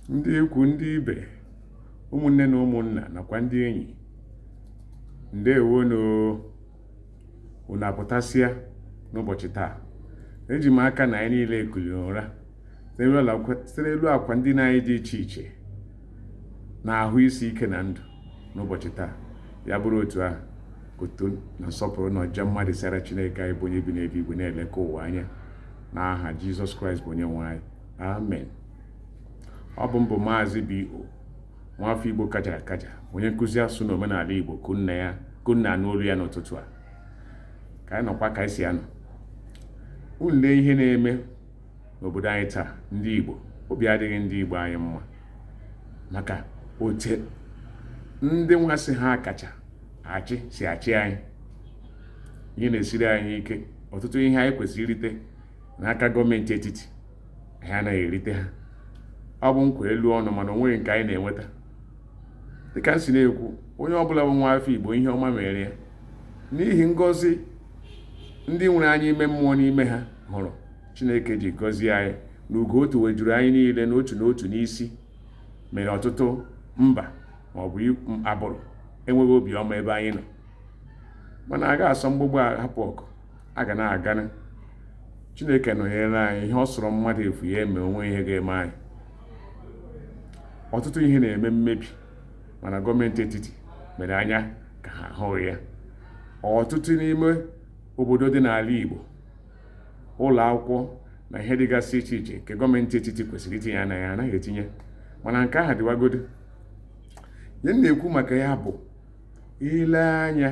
ndị ikwu, ndị ibe, ụmụnne na ụmụnna nakwa ndị enyi, ndewonu. Unu apụtasịa n'ụbọchị taa. Eji m aka na anyị niile kuliri ụra site n'elu akwa ndị anyị dị iche iche na ahụ isi ike na ndụ n'ụbọchị taa. Ya bụrụ otu ahụ, oto na nsọpụrụ na ọja mmadụ sara Chineke anyị bụ onye bi n'eluigwe na-eleka ụwa anya, n'aha Jizọs Kraịst bụ onye nwe anyị. Amen. Ọ bụ mbụ Maazị B.O. nwafọ Igbo kajara akaja, onye nkụzi asụsụ na omenala Igbo kunna anụ olu ya n'ụtụtụ a. Ka anyị nọkwa ka anyị si anọ. Unu lee ihe na-eme n'obodo anyị taa, ndị Igbo. Obi adịghị ndị Igbo anyị mma maka ote ndị nwasị ha kacha si achị anyị. Ihe na-esiri anyị ike. Ọtụtụ ihe anyị kwesịrị irite n'aka gọọmenti etiti anyị anaghị erite ha. Ọ bụ nkwa elu ọnụ mana o nweghị nke anyị na-enweta. Dịka m si na-ekwu, onye ọbụla bụ nwa afọ Igbo ihe ọma mere ya n'ihi ngọzi ndị nwere anyị ime mmụọ n'ime ha hụrụ. Chineke ji gọzie anyị na ugo otu wejuru anyị niile n'otu n'otu n'isi, mere ọtụtụ mba maọbụ agbụrụ enweghị obiọma ebe anyị nọ. Mana a ga-asọ mgbogbo hapụ ọkụ, a ga na-agana. Chineke nọnyere anyị. Ihe ọ sọrọ mmadụ efu ya eme, onwe ihe ga-eme anyị. Ọtụtụ ihe na-eme mmebi mana gọọmenti etiti mere anya ka ha hụghị ya. Ọtụtụ n'ime obodo dị n'ala Igbo, ụlọ akwụkwọ na ihe dịgasị iche iche nke gọọmenti etiti kwesịrị itinye anya ya anaghị etinye. Mana nke ahụ dịwagodo. Ihe na-ekwu maka ya bụ ile anya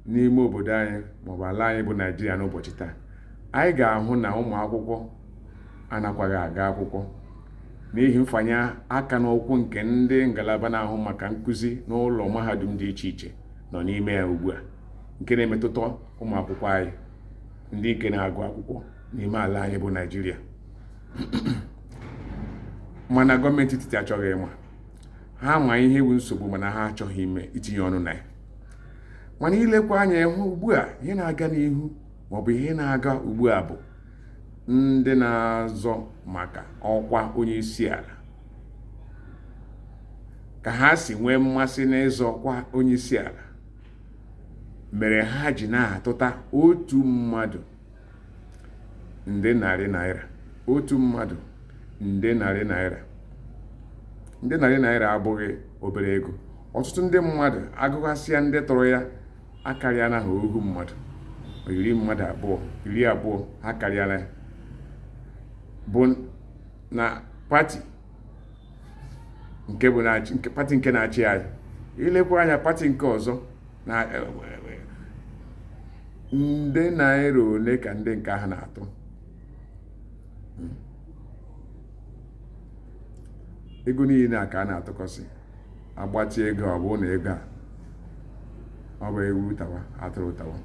n'ime obodo anyị maọbụ ala anyị bụ Naịjirịa n'ụbọchị taa, anyị ga-ahụ na ụmụ akwụkwọ anakwaghị aga akwụkwọ n'ihi mfanye aka n'ụkwụ nke ndị ngalaba na-ahụ maka nkụzi n'ụlọ mahadum dị iche iche nọ n'ime ya ugbu a, nke na-emetụta ụmụ akwụkwọ anyị ndị ike na-agụ akwụkwọ n'ime ala anyị bụ Naịjirịa. Mana gọọmenti etiti achọghị ịma. Ha ma ihe bụ nsogbu mana ha achọghị itinye ọnụ na ya. Mana ilekwa anya ịhụ ugbu a ihe na-aga n'ihu maọbụ ihe na-aga ugbu a bụ ndị na-azọ maka ọkwa onye isi ala. Ka ha si nwee mmasị n'ịzọ ọkwa onye isi ala mere ha ji na-atụta otu mmadụ nde narị naira. Otu mmadụ nde narị naira. Nde narị naira abụghị obere ego. Ọtụtụ ndị mmadụ agụghasịa ndị tọrọ ya akarịa na ha ohu mmadụ, iri mmadụ abụọ, iri abụọ ha karịala ya, bụ na pati nke na-achị anyị. Ilekwa anya pati nke ọzọ na nde naira ole ka ndị nke ahụ na-atụ. Ego niile a ka a na-atụkọsị agbatị ego. Ọ bụ na ego a ọ bụ ewu tawa atụrụ tawa.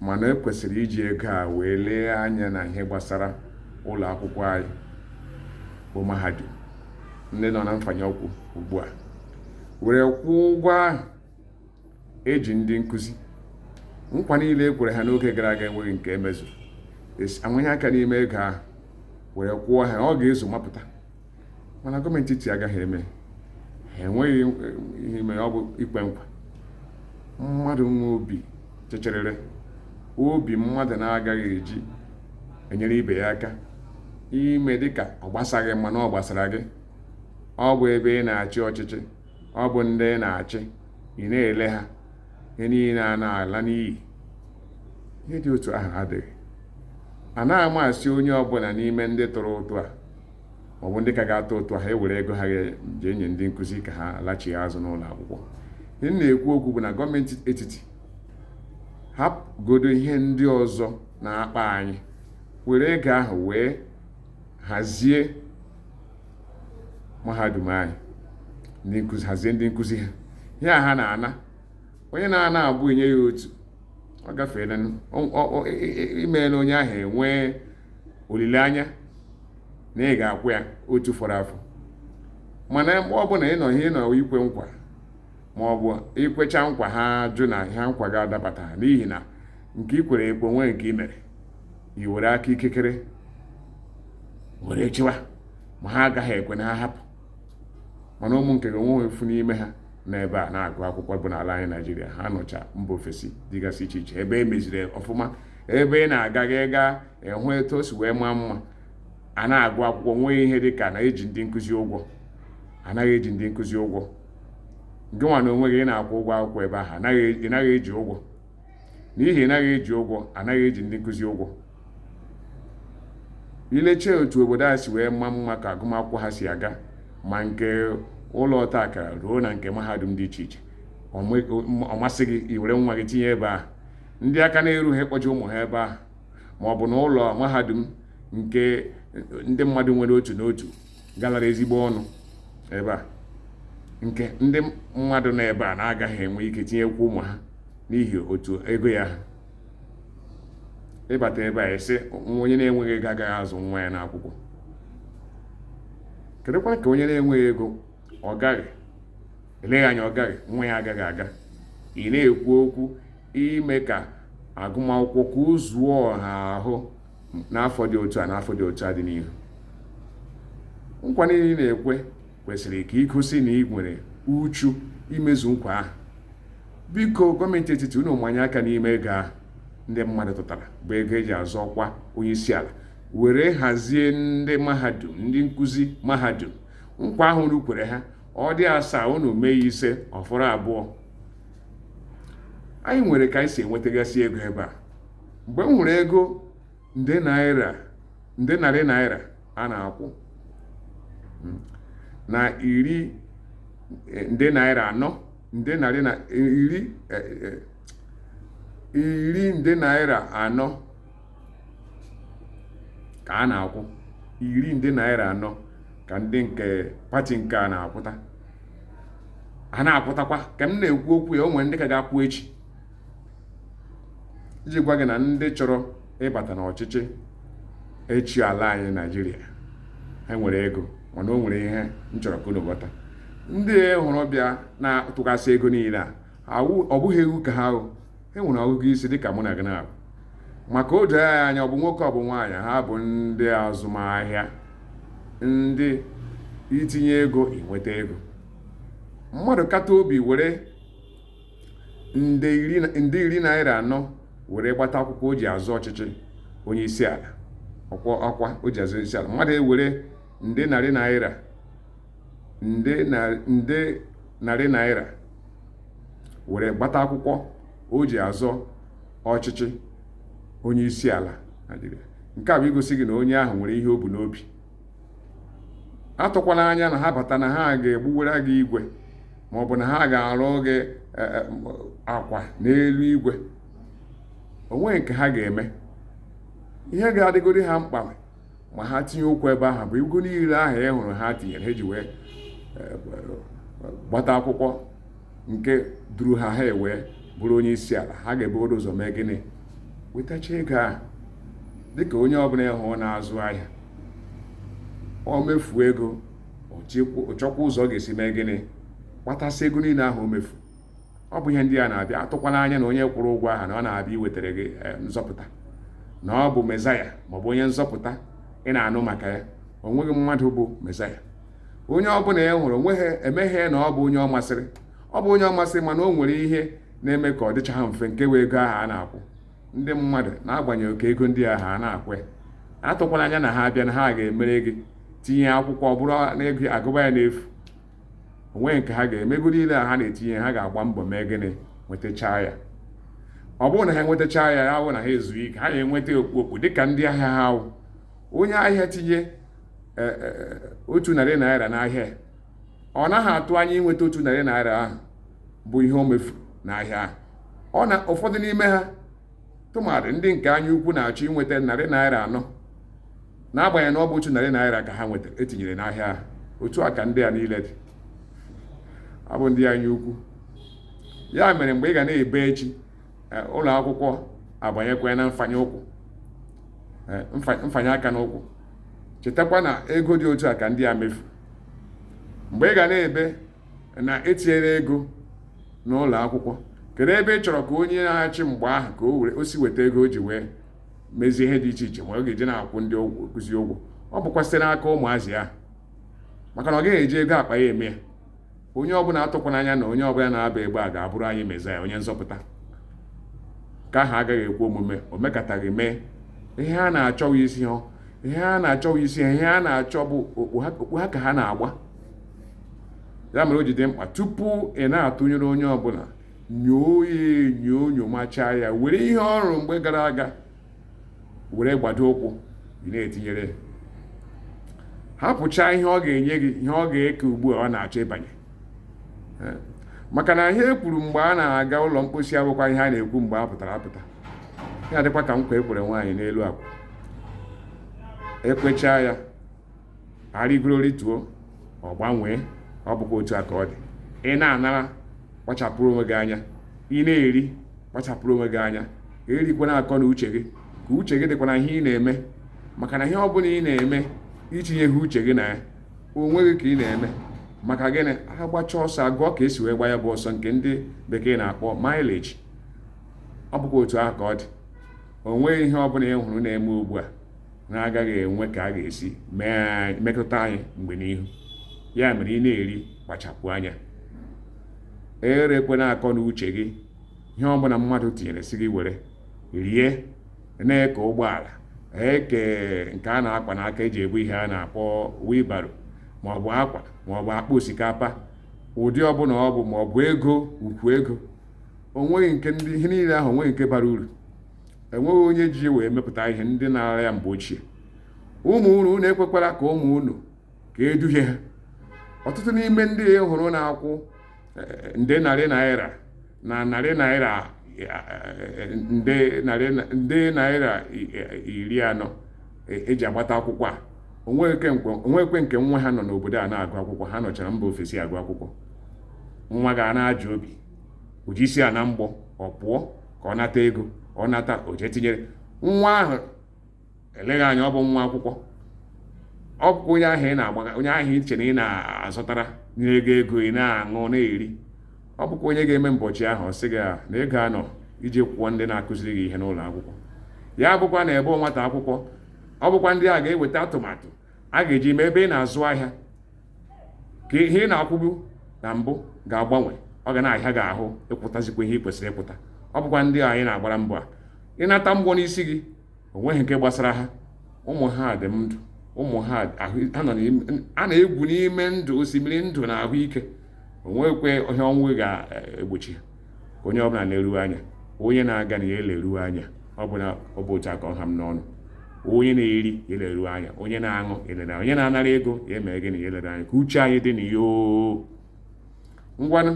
Mana ekwesịrị iji ego a wee lee anya na ihe gbasara ụlọ akwụkwọ anyị bụ mahadum ndị nọ na mfanye ọkwụ ugbu a, were kwụọ ụgwọ ahụ eji ndị nkụzi. Nkwa niile e kwere ha n'oge gara aga enweghị nke emezuru. Amanye aka n'ime ego ahụ were kwụọ ha. Ọ ga-ezu mapụta. Mana gọọmenti etiti agaghị eme. Ha enweghị ihe ime. Ọ bụ ikpe nkwa. Mmadụ nwe obi chịchịrịrị, obi mmadụ na-agaghị eji enyere ibe ya aka ime dịka ọ gbasaghị mana ọ gbasara gị. Ọ bụ ebe ị na-achị ọchịchị, ọ bụ ndị na-achị, ị na-ele ha, ihe niile a na-ala n'iyi. Ihe dị otu ahụ adịghị. A na-amasị onye ọbụla n'ime ndị tụrụ ụtụ a maọbụ ndị ka ga-atụ ụtụ ha ewere ego ha ga-eji enye ndị nkụzi ka ha lachie azụ n'ụlọ akwụkwọ. Ihe na-ekwu okwu bụ na gọọmenti etiti hapụgodo ihe ndị ọzọ na-akpa anyị, were ego ahụ wee hazie mahadum anyị, hazie ndị nkụzi ha. Ihe a ha na-ana, onye na-ana abụ enye ya otu, ọ gafeela imeela onye ahụ enwee olileanya na ị ga-akwụ ya otu fọrọ afọ. Mana mgbe ọbụla ị nọ ihe nọ ikwe nkwa maọbụ ikwecha nkwa ha jụ na ha nkwa ga-adabata n'ihi na nke ikwere ekwe nwee nke i mere, i were aka ikekere were chịwa ma ha agaghị ekwe na ha hapụ. Mana ụmụ nke gị onwe efu n'ime ha n'ebe a na-agụ akwụkwọ bụ n'ala anyị Naịjirịa. Ha nọcha mba ofesi dịgasị iche iche ebe e meziri ọfụma, ebe ị na-agaghị gaa ịhụ etu o si wee maa mma. A na-agụ akwụkwọ nwee ihe dị ka na-eji ndị nkụzi ụgwọ. Anaghị eji ndị nkụzi ụgwọ. Gị nwa na onwe gị ị na-akwụ ụgwọ akwụkwọ ebe ahụ ị naghị eji ụgwọ. N'ihi ị naghị eji ụgwọ, anaghị eji ndị nkụzi ụgwọ. Ileche otu obodo a si wee maa mma ka agụmakwụkwọ ha si aga, ma nke ụlọ ọta akara ruo na nke mahadum dị iche iche, ọ masị gị iwere nwa gị tinye ebe ahụ. Ndị aka na-erughị ịkpọje ụmụ ha ebe ahụ, ma ọ bụ na ụlọ mahadum nke ndị mmadụ nwere otu n'otu galara ezigbo ọnụ ebe a, nke ndị mmadụ nọ ebe a na-agaghị enwe ike tinyekwa ụmụ ha n'ihi otu ego ya ha. Ịbata ebe a esi onye na-enweghị ego agaghị azụ nwa ya n'akwụkwọ. Kedụkwa ka onye na-enweghị ego ọ gaghị eleghị anya, ọ gaghị nwa ya agaghị aga. Ị na-ekwu okwu ime ka agụmakwụkwọ ka ụzụọ ọha ahụ n'afọ dị otu a n'afọ dị otu a dị n'ihu. Nkwa niile ị na-ekwe kwesịrị ka igosi na ị nwere uchu imezu nkwa ahụ. Biko gọọmenti etiti unu manye aka n'ime ego ahụ ndị mmadụ tụtara bụ ego eji azọ ọkwa onye isi ala, were hazie ndị mahadum, ndị nkụzi mahadum. Nkwa ahụ unu kwere ha, ọ dị 7 unu mee 5, ọ fọrọ 2. Anyị nwere ka anyị si enwetagasị ego ebe a. Mgbe m hụrụ ego nde narị naira a na-akwụ na nde naira 4, iri nde naira 4 ka a na-akwụ. 10 nde naira 4 ka ndị nke pati nke a na-akwụta. A na-akwụtakwa ka m na-ekwu okwu ya, o nwere ndị ka ga-akwụ echi. Iji gwa gị na ndị chọrọ ịbata n'ọchịchị echi ala anyị Naịjirịa, ha nwere ego, mana o nwere ihe m chọrọ ka unu ghọta. Ndị hụrụ bịa na-atụgasị ego niile a, ọ bụghị ewu ka ha hụ. E nwere ọgụgụ isi dịka mụ na gị na-abụ. Maka o doo ya anya, ọ bụ nwoke ọ bụ nwaanyị, ha bụ ndị azụmahịa, ndị itinye ego inweta ego. Mmadụ kata obi were nde 10 naira 4 were gbata akwụkwọ o ji azụ ọchịchị onye isi ala, ọkwa o ji azụ isi ala. Mmadụ ewere nde narị naira were gbata akwụkwọ o ji azọ ọchịchị onye isi ala Naịjirịa. Nke a bụ igosi gị na onye ahụ nwere ihe o bu n'obi. Atụkwala anya na ha bata na ha ga-egbuwere gị igwe, ma ọ bụ na ha ga-arụ gị akwa n'elu igwe. Onwe nke ha ga-eme. Ihe ga-adịgodi ha mkpa ma ha tinye okwu ebe ahụ bụ ego niile ahụ e hụrụ ha tinyere, ha ji wee gbata akwụkwọ nke duru ha ewee bụrụ onye isi ala. Ha ga-ebugodo ụzọ mee gịnị? Wetacha ego ahụ. Dịka onye ọbụla ịhụ na-azụ ahịa, o mefuo ego, o chọkwa ụzọ ọ ga-esi mee gịnị? Kpatasị ego niile ahụ o mefu. Ọ bụ ihe ndị a na-abịa. Atụkwana anya na onye kwụrụ ụgwọ ahụ na ọ na-abịa iwetara gị nzọpụta, na ọ bụ mezaya maọbụ onye nzọpụta ị na-anụ maka ya. O nweghị mmadụ bụ mezaya. Onye ọbụla ya hụrụ emeghe na ọ bụ onye ọ masịrị. Ọ bụ onye ọ masịrị, mana o nwere ihe na-eme ka ọ dịcha ha mfe, nke wee ego ahụ a na-akwụ ndị mmadụ, na-agbanyeghị oke ego ndị ahụ a na-akwụ ya. Atụkwala anya na ha abịa na ha ga-emere gị tinye akwụkwọ, ọ bụrụ na ego agụba ya n'efu. Onwe nke ha ga-eme. Ego niile ha na-etinye, ha ga-agba mbọ mee gịnị? Nwetachaa ya. Ọ bụrụ na ha enwetachaa ya, ya hụ na ha ezughị ike, ha ga-enweta okpukpu dịka ndị ahịa ha hụ. Onye ahịa tinye 1 narị naira n'ahịa, ọ naghị atụ anya inweta 1 narị naira ahụ bụ ihe o mefuru n'ahịa ahụ. Ụfọdụ n'ime ha, tụmadị ndị nke anya ukwu, na-achọ inweta 4 narị naira, n'agbanyeghị na ọ bụ 1 narị naira ka ha nwetara etinyere n'ahịa ahụ. Otu a ka ndị a niile dị. Ọ bụ ndị anya ukwu. Ya mere, mgbe ị ga na-ebe echi, ụlọ akwụkwọ abanyekwa na mfanye aka n'ụkwụ, chetakwa na ego dị otu a ka ndị a mefu. Mgbe ị ga na-ebe na etinyere ego n'ụlọ akwụkwọ, kedu ebe ị chọrọ ka onye na-achị mgbe ahụ ka o si weta ego o ji wee mezie ihe dị iche iche ma ọ ga-eji na-akwụ ndị nkụzi ụgwọ? Ọ bụkwa site n'aka ụmụazị ahụ. maka na ọ gaghị eji ego akpa ya eme ya. Onye ọbụla atụkwana anya na onye ọbụla na-aba egbe a ga-abụrụ anyị Mesaya, onye nzọpụta. Ka ahụ agaghị ekwe omume, o mekataghị mee. Ihe a na-achọghị isi ha, ihe a na-achọ bụ okpu ha ka ha na-agba. Ya mere o ji dị mkpa tupu ị na-atụnyere onye ọbụla, nyoo ya enyo, nyomachaa ya, were ihe ọrụ mgbe gara aga were gbado ụkwụ ị na-etinyere. Hapụchaa ihe ọ ga-enye gị, ihe ọ ga-eke ugbu a ọ na-achọ ịbanye. Maka na ihe ekwuru mgbe a na-aga ụlọ mposi abụkwa ihe a na-ekwu mgbe a pụtara apụta. Ya dịkwa ka nkwa ekwere nwaanyị n'elu akwa. Ekwechaa ya, arịgoro rituo, ọ gbanwee. Ọ bụkwa otu a ka ọ dị. Ị na-anara, kpachapụrụ onwe gị anya. Ị na-eri, kpachapụrụ onwe gị anya. Erikwana akọ na uche gị, ka uche gị dịkwa na ihe ị na-eme. Maka na ihe ọ bụla ị na-eme, itinyeghị uche gị na ya, onwe gị ka ị na-eme. Maka gịnị? Agbacha ọsọ, agụọ ka esi wee gba ya bụ ọsọ nke ndị bekee na-akpọ mileage. Ọ bụkwa otu ahụ ka ọ dị. O nweghị ihe ọ bụla ị hụrụ na-eme ugbu a na-agaghị enwe ka a ga-esi metụta anyị mgbe n'ihu. Ya mere ị na-eri, kpachapụ anya. Erekwana akọ na uche gị ihe ọbụla mmadụ tinyere si gị were rie. Na-eke ụgbọala, eke nke a na-akpa n'aka eji ebu ihe a na-akpọ wheelbarrow, maọbụ akwa, maọbụ akpa osikapa, ụdị ọbụla ọ bụ, maọbụ ego, ukwu ego. Onweghị nke ndị ihe niile ahụ onweghị nke bara uru. Enweghị onye ji wee mepụta ihe ndị na-ara ya mgbe ochie. Ụmụ unu ekwekwara ka ụmụ unu ka eduhie ha. Ọtụtụ n'ime ndị hụrụ na-akwụ nde narị naira na narị naira nde naira 40 eji agbata akwụkwọ a. Onwekwe nke nwa ha nọ n'obodo a na-agụ akwụkwọ, ha nọchara mba ofesi agụ akwụkwọ. Nwa ga na-ajụ obi, o ji isi a na mgbọ, ọ pụọ ka ọ nata ego, ọ nata o jee tinyere. Nwa ahụ eleghị anya ọ bụ nwa akwụkwọ. Ọ bụkwa onye ahụ ị na-agbaga, onye ahụ iche na ị na-azụtara n'ego ego ị na-aṅụ na-eri. Ọ bụkwa onye ga-eme mbọchị ahụ ọ sị gị na ego anọ iji kwụọ ndị na-akụziri gị ihe n'ụlọ akwụkwọ. Ya bụkwa na ebe nwata akwụkwọ, ọ bụkwa ndị a ga-eweta atụmatụ a ga-eji mee ebe ị na-azụ ahịa ka ihe ị na-akwụbu na mbụ ga-agbanwe. Ọ ga na-ahịa gị ahụ ịkwụtazikwa ihe ị kwesịrị ịkwụta. Ọ bụkwa ndị anyị na-agbara mbọ a. Ịnata mgbọ n'isi gị, o nweghị nke gbasara ha. Ụmụ ha dị ndụ, ụmụ ha a na-egwu n'ime ndụ, osimiri ndụ na ahụike. O nweghịkwa ihe ọnwụ ga-egbochi ha. Onye ọbụla na-eru anya, onye na-aga na ya eleru anya. Ọ bụ na ọ bụ otu aka ọha m n'ọnụ. Onye na-eri ya eleru anya, onye na-aṅụ elere anya, onye na-anara ego ya eme gịnị ya elere anya, ka uche anyị dị n'iyo. Ngwanụ,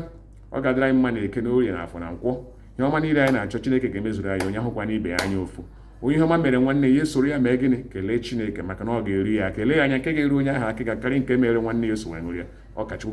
ọ ga-adịrị anyị mma na Eke na Orie na Afọ na Nkwọ. Ihe ọma niile anyị na-achọ Chineke ga-emezuru anyị. Onye ahụkwa n'ibe ya anya ofu. Onye ihe ọma mere nwanne ya esoro ya mee gịnị? Kelee Chineke, maka na ọ ga-eri ya. Kelee anya nke ga-eru onye ahụ aka ga-akarị nke mere nwanne ya so wee ṅụrụ ya. Ọ kacha